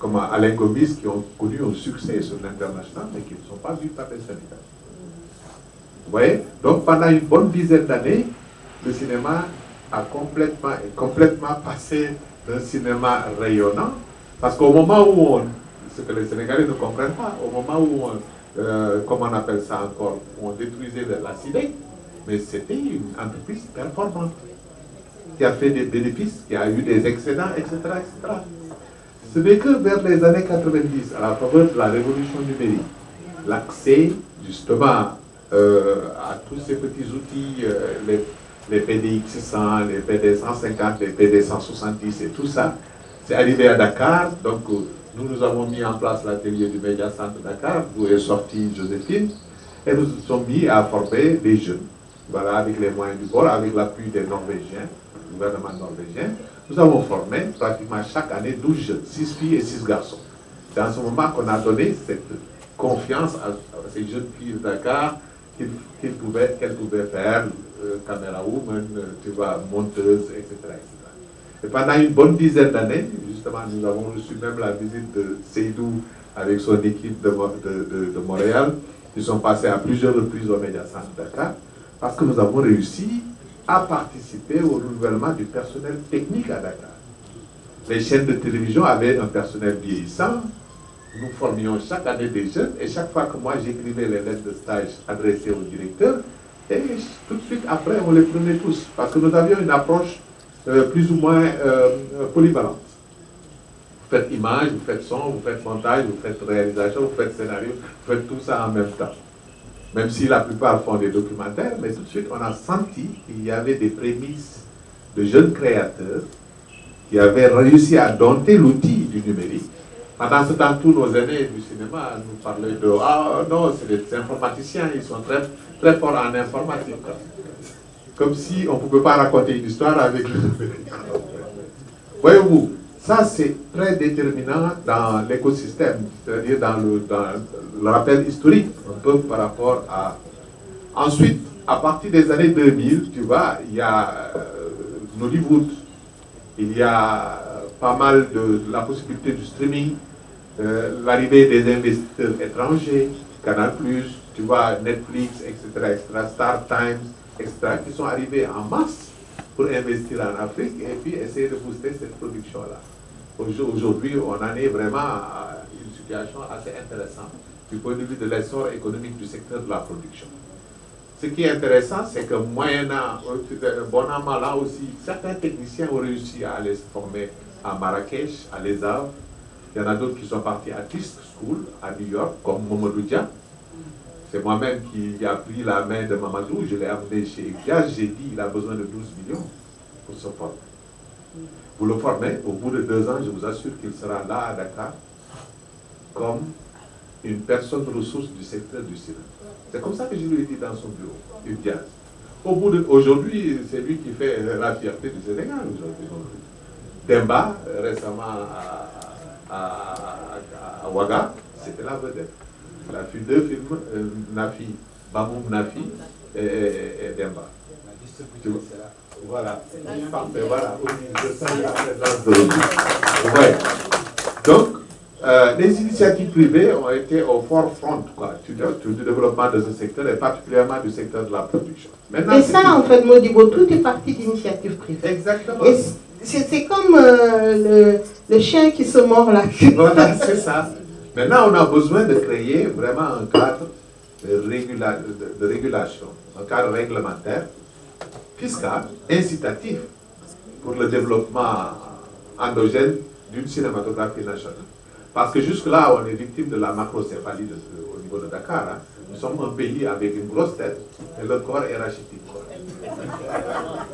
comme Alain Gomis qui ont connu un succès sur l'international, mais qui ne sont pas vus par les Sénégalais. Vous voyez? Donc pendant une bonne dizaine d'années, le cinéma a complètement passé d'un cinéma rayonnant, parce qu'au moment où ce que les Sénégalais ne comprennent pas, au moment où comment on appelle ça encore, on détruisait la CIDEC, mais c'était une entreprise performante, qui a fait des bénéfices, qui a eu des excédents, etc. etc. Ce n'est que vers les années 90, à la faveur de la révolution numérique, l'accès justement à tous ces petits outils, les PDX 100, les PD 150, les PD 170 et tout ça, c'est arrivé à Dakar. Donc nous avons mis en place l'atelier du Média Centre Dakar, d'où est sortie Joséphine, et nous nous sommes mis à former des jeunes. Voilà, avec les moyens du bord, avec l'appui des Norvégiens, du gouvernement norvégien, nous avons formé pratiquement chaque année 12 jeunes, 6 filles et 6 garçons. C'est en ce moment qu'on a donné cette confiance à ces jeunes filles de Dakar qu'elles pouvaient faire caméra woman, tu vois, monteuse, etc., etc. Et pendant une bonne dizaine d'années, justement, nous avons reçu même la visite de Seydou avec son équipe de Montréal. Ils sont passés à plusieurs reprises au Média Centre Dakar parce que nous avons réussi à participer au renouvellement du personnel technique à Dakar. Les chaînes de télévision avaient un personnel vieillissant. Nous formions chaque année des jeunes et chaque fois que moi j'écrivais les lettres de stage adressées au directeur, et tout de suite après on les prenait tous parce que nous avions une approche plus ou moins polyvalente. Vous faites image, vous faites son, vous faites montage, vous faites réalisation, vous faites scénario, vous faites tout ça en même temps. Même si la plupart font des documentaires, mais tout de suite on a senti qu'il y avait des prémices de jeunes créateurs qui avaient réussi à dompter l'outil du numérique. Pendant ce temps, tous nos aînés du cinéma nous parlaient de « Ah non, c'est des informaticiens, ils sont très, très forts en informatique. » Comme si on ne pouvait pas raconter une histoire avec le numérique. Voyez-vous, ça c'est très déterminant dans l'écosystème, c'est-à-dire dans le rappel historique, un peu par rapport à... Ensuite, à partir des années 2000, tu vois, il y a Nollywood, il y a pas mal de la possibilité du streaming, l'arrivée des investisseurs étrangers, Canal+, tu vois, Netflix, etc., Star Times, etc., qui sont arrivés en masse pour investir en Afrique et puis essayer de booster cette production-là. Aujourd'hui, on en est vraiment à une situation assez intéressante du point de vue de l'essor économique du secteur de la production. Ce qui est intéressant, c'est que moyennant, bon an, mal an aussi, certains techniciens ont réussi à aller se former à Marrakech, à Les Havres. Il y en a d'autres qui sont partis à Fisk School, à New York, comme Mamadou Dia. C'est moi-même qui a pris la main de Mamadou, je l'ai amené chez Dia, j'ai dit il a besoin de 12 millions pour se former. Vous le formez, au bout de 2 ans, je vous assure qu'il sera là à Dakar comme une personne ressource du secteur du cinéma. C'est comme ça que je lui ai dit dans son bureau, une Diaz. Aujourd'hui, c'est lui qui fait la fierté du Sénégal. Demba, récemment à Ouaga, c'était la vedette. Il a fait 2 films, Nafi, Bamoum Nafi et Demba. Voilà. Parfait, voilà. Ouais. Donc, les initiatives privées ont été au forefront du développement de ce secteur et particulièrement du secteur de la production. Maintenant, et ça, en fait, Modibo, tout est parti d'initiatives privées. Exactement. C'est comme le chien qui se mord la queue. Voilà, c'est ça. Maintenant, on a besoin de créer vraiment un cadre de régulation, un cadre réglementaire, fiscal, incitatif pour le développement endogène d'une cinématographie nationale. Parce que jusque-là, on est victime de la macrocéphalie au niveau de Dakar. Hein. Nous sommes un pays avec une grosse tête et le corps est rachitique.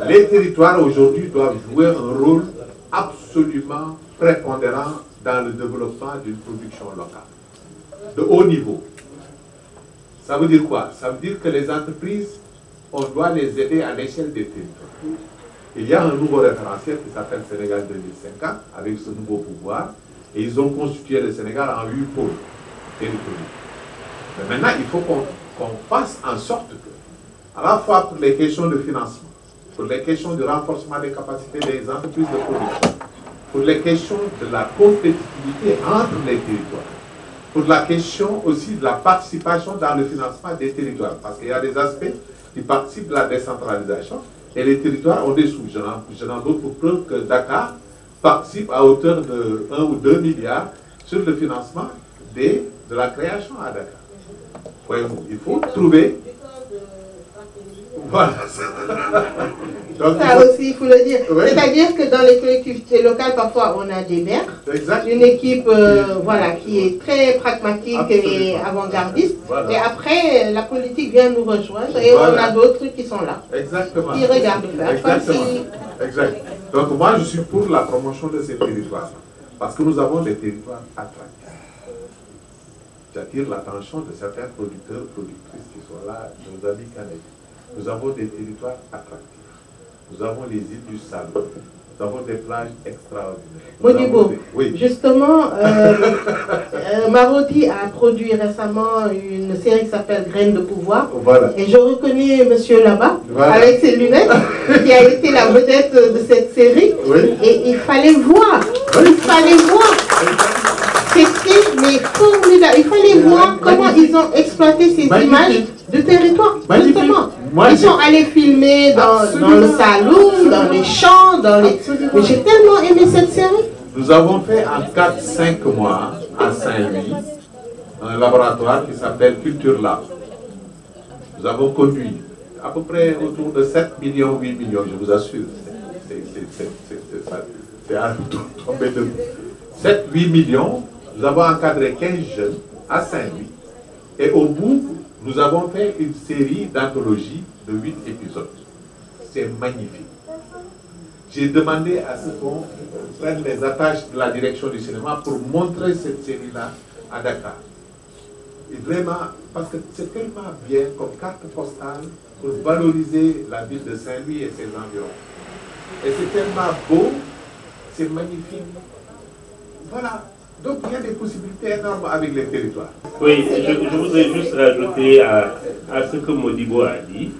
Les territoires aujourd'hui doivent jouer un rôle absolument prépondérant dans le développement d'une production locale, de haut niveau. Ça veut dire quoi? Ça veut dire que les entreprises, on doit les aider à l'échelle des territoires. Il y a un nouveau référentiel qui s'appelle Sénégal 2050, avec ce nouveau pouvoir, et ils ont constitué le Sénégal en 8 pôles territoriaux. Mais maintenant, il faut qu'on fasse en sorte que, à la fois pour les questions de financement, pour les questions de renforcement des capacités des entreprises de production, pour les questions de la compétitivité entre les territoires, pour la question aussi de la participation dans le financement des territoires, parce qu'il y a des aspects qui participent de la décentralisation, et les territoires ont des sous. J'en donne pour preuve que Dakar participe à hauteur de 1 ou 2 milliards sur le financement de la création à Dakar. Voyez-vous, il faut trouver. Voilà. Donc, ça aussi, il faut le dire. Oui. C'est-à-dire que dans les collectivités locales, parfois, on a des maires, une équipe voilà, qui est très pragmatique et avant-gardiste. Voilà. Et après, la politique vient nous rejoindre et Voilà. on a d'autres qui sont là. Exactement. Qui regardent faire. Exactement. Exact. Donc moi, je suis pour la promotion de ces territoires. Parce que nous avons des territoires attractifs. J'attire l'attention de certains producteurs, productrices qui sont là, nos amis canadiens. Nous avons des territoires attractifs. Nous avons les îles du Saloum. Nous avons des plages extraordinaires. Modibo, oui. justement, Marodi a produit récemment une série qui s'appelle Graines de pouvoir. Voilà. Et je reconnais monsieur là-bas, voilà, avec ses lunettes, qui a été la vedette de cette série. Oui. Et il fallait voir. Il fallait voir. C'était mais formidable. Il fallait voir comment ils ont exploité ces images de territoire. Justement. Moi, ils sont allés filmer dans le Saloum, dans les champs, dans les... Mais j'ai tellement aimé cette série. Nous avons fait en 4-5 mois à Saint-Louis un laboratoire qui s'appelle Culture Lab. Nous avons conduit à peu près autour de 7 millions, 8 millions, je vous assure. C'est à tomber de 7-8 millions. Nous avons encadré 15 jeunes à Saint-Louis. Et au bout, nous avons fait une série d'anthologies de 8 épisodes. C'est magnifique. J'ai demandé à ce qu'on prenne les attaches de la direction du cinéma pour montrer cette série-là à Dakar. Et vraiment, parce que c'est tellement bien comme carte postale pour valoriser la ville de Saint-Louis et ses environs. Et c'est tellement beau, c'est magnifique. Voilà. Donc il y a des possibilités énormes avec les territoires. Oui, je voudrais juste rajouter à ce que Modibo a dit.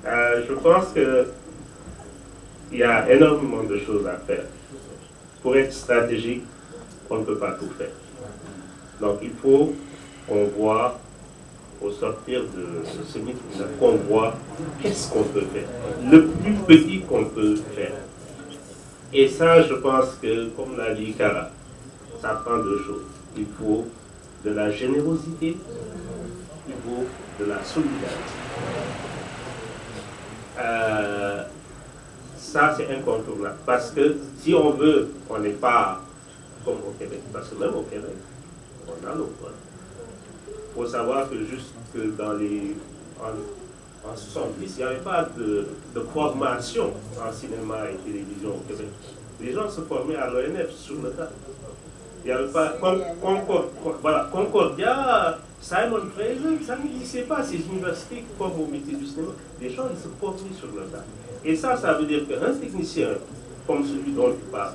Je pense qu'il y a énormément de choses à faire. Pour être stratégique, on ne peut pas tout faire. Donc il faut qu'on voit, au sortir de ce meeting-là, qu'on voit qu'est-ce qu'on peut faire. Le plus petit qu'on peut faire. Et ça, je pense que, comme l'a dit Kara, ça prend deux choses. Il faut de la générosité, il faut de la solidarité. Ça, c'est incontournable. Parce que si on veut, on n'est pas comme au Québec, parce que même au Québec, on a nos points. Il faut savoir que juste que dans les... En 70, il n'y avait pas de formation en cinéma et télévision au Québec. Les gens se formaient à l'ONF sur le tas. Il n'y avait pas Concordia, Simon Fraser, ça n'existait pas, ces universités comme au métier du cinéma. Les gens ils se formaient sur le tas. Et ça veut dire qu'un technicien comme celui dont tu parles,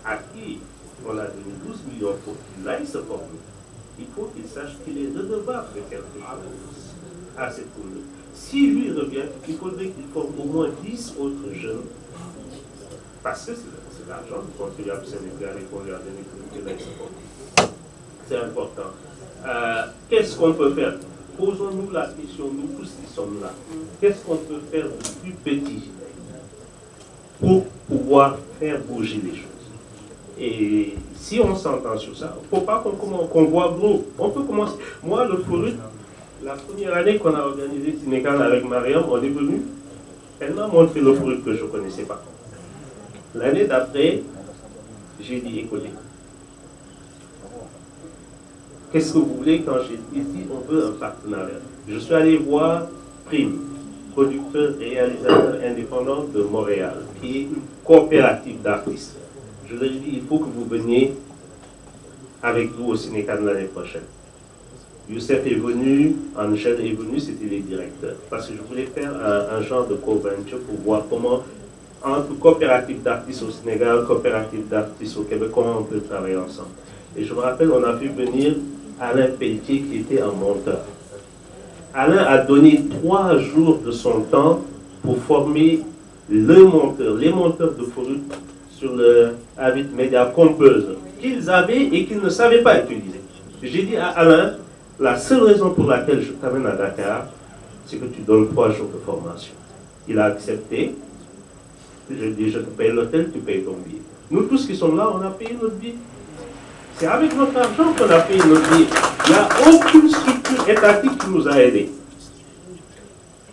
à qui on a donné 12 millions pour qu'il aille se former, il faut qu'il sache qu'il est redevable de quelque chose à cette commune. Si lui revient, il faudrait qu'il forme au moins 10 autres jeunes, parce que c'est l'argent du contribuable sénégalais qu'on lui a donné pour qu'il aille se former. C'est important. Qu'est-ce qu'on peut faire? Posons-nous la question, nous tous qui sommes là. Qu'est-ce qu'on peut faire de plus petit pour pouvoir faire bouger les choses? Et si on s'entend sur ça, il ne faut pas qu'on voit gros. On peut commencer. Moi, le FORUT, la première année qu'on a organisé Sénégal avec Mariam, on est venu, elle m'a montré le FORUT que je ne connaissais pas. L'année d'après, j'ai dit, écoutez, qu'est-ce que vous voulez quand j'ai dit, on veut un partenariat? Je suis allé voir Prime, producteur et réalisateur indépendant de Montréal, qui est une coopérative d'artistes. Je leur ai dit, il faut que vous veniez avec nous au Sénégal l'année prochaine. Youssef est venu, Angèle est venu, c'était les directeurs. Parce que je voulais faire un genre de co-venture pour voir comment, entre coopératives d'artistes au Sénégal, coopératives d'artistes au Québec, comment on peut travailler ensemble. Et je me rappelle, on a vu venir Alain Pelletier qui était un monteur. Alain a donné 3 jours de son temps pour former les monteurs de FORUT sur le Avid Media Composer qu'ils avaient et qu'ils ne savaient pas utiliser. J'ai dit à Alain, la seule raison pour laquelle je t'amène à Dakar, c'est que tu donnes 3 jours de formation. Il a accepté. Je dis, je te paye l'hôtel, tu payes ton billet. Nous tous qui sommes là, on a payé notre billet. C'est avec notre argent qu'on a payé notre billet. Il n'y a aucune structure étatique qui nous a aidés.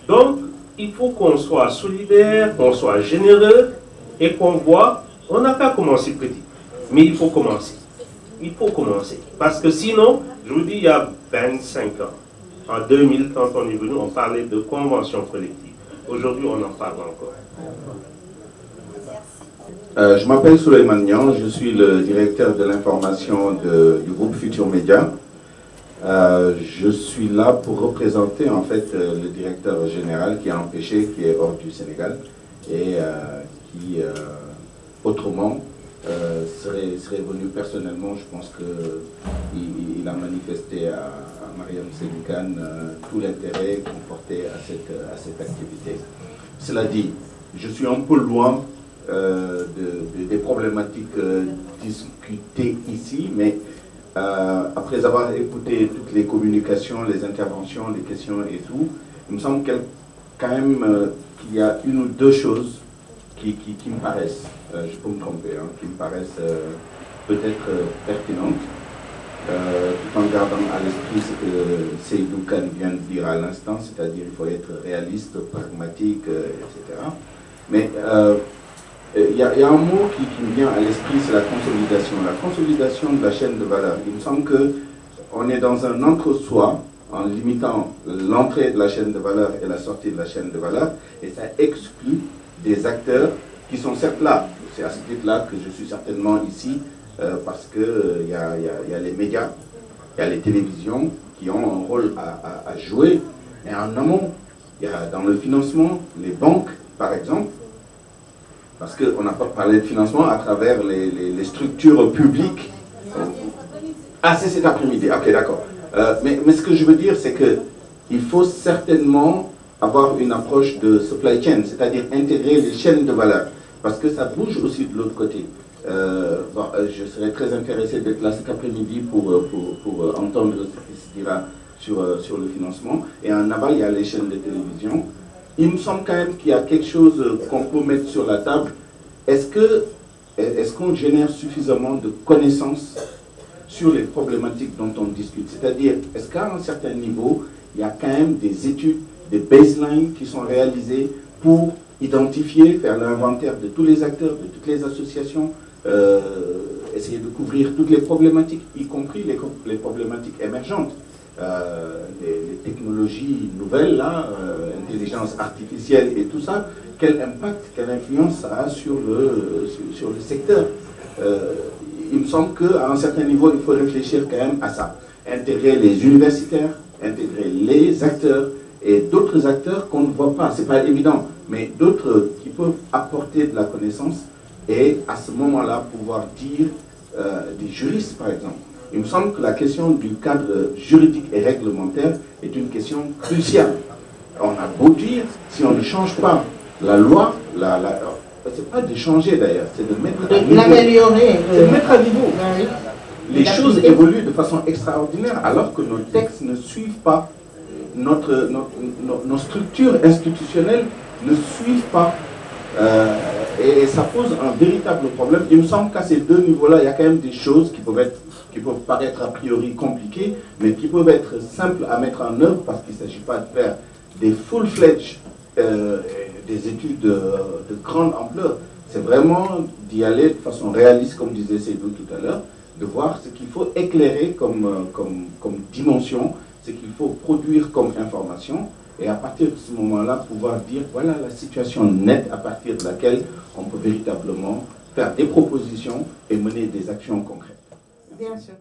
Donc, il faut qu'on soit solidaire, qu'on soit généreux et qu'on voit, on n'a qu'à commencer petit. Mais il faut commencer. Il faut commencer. Parce que sinon, je vous dis, il y a 25 ans, en 2000, quand on est venu, on parlait de convention collective. Aujourd'hui, on en parle encore. Je m'appelle Souleymane Niang, je suis le directeur de l'information du groupe Futur Média. Je suis là pour représenter en fait le directeur général qui est empêché, qui est hors du Sénégal et qui autrement serait venu personnellement. Je pense qu'il a manifesté à Mariam Sélikane tout l'intérêt qu'on portait à cette activité. Cela dit, je suis un peu loin des problématiques discutées ici, mais après avoir écouté toutes les communications, les interventions, les questions et tout, il me semble quand même qu'il y a une ou deux choses qui me paraissent, je peux me tromper, hein, qui me paraissent peut-être pertinentes, tout en gardant à l'esprit ce que Seydou Kane vient de dire à l'instant, c'est-à-dire qu'il faut être réaliste, pragmatique, etc. Mais il y a un mot qui me vient à l'esprit, c'est la consolidation. La consolidation de la chaîne de valeur. Il me semble qu'on est dans un entre-soi en limitant l'entrée de la chaîne de valeur et la sortie de la chaîne de valeur, et ça exclut des acteurs qui sont certes là. C'est à ce titre-là que je suis certainement ici, parce qu'il y a les médias, il y a les télévisions qui ont un rôle à jouer, mais en amont, il y a dans le financement, les banques, par exemple, parce qu'on n'a pas parlé de financement à travers les structures publiques. Ah, c'est cet après-midi, ok, d'accord. Mais ce que je veux dire, c'est qu'il faut certainement avoir une approche de supply chain, c'est-à-dire intégrer les chaînes de valeur, parce que ça bouge aussi de l'autre côté. Bon, je serais très intéressé d'être là cet après-midi pour entendre ce qui se dira sur le financement. Et en aval, il y a les chaînes de télévision. Il me semble quand même qu'il y a quelque chose qu'on peut mettre sur la table. Est-ce qu'on génère suffisamment de connaissances sur les problématiques dont on discute? C'est-à-dire, est-ce qu'à un certain niveau, il y a quand même des études, des baselines qui sont réalisées pour identifier, faire l'inventaire de tous les acteurs, de toutes les associations, essayer de couvrir toutes les problématiques, y compris les problématiques émergentes. Les technologies nouvelles, là, intelligence artificielle et tout ça, quel impact, quelle influence ça a sur le secteur. Il me semble qu'à un certain niveau, il faut réfléchir quand même à ça. Intégrer les universitaires, intégrer les acteurs et d'autres acteurs qu'on ne voit pas, c'est pas évident, mais d'autres qui peuvent apporter de la connaissance et à ce moment-là pouvoir dire, des juristes par exemple. Il me semble que la question du cadre juridique et réglementaire est une question cruciale. On a beau dire, si on ne change pas la loi, c'est pas de changer d'ailleurs, c'est de mettre à niveau. L'améliorer. C'est de mettre à niveau. Les choses évoluent de façon extraordinaire alors que nos textes ne suivent pas, nos structures institutionnelles ne suivent pas. Et ça pose un véritable problème. Il me semble qu'à ces deux niveaux-là, il y a quand même des choses qui peuvent paraître a priori compliquées, mais qui peuvent être simples à mettre en œuvre parce qu'il ne s'agit pas de faire des full-fledged, des études de grande ampleur. C'est vraiment d'y aller de façon réaliste, comme disait Seydou tout à l'heure, de voir ce qu'il faut éclairer comme dimension, ce qu'il faut produire comme information, et à partir de ce moment-là, pouvoir dire, voilà la situation nette à partir de laquelle on peut véritablement faire des propositions et mener des actions concrètes. Bien sûr.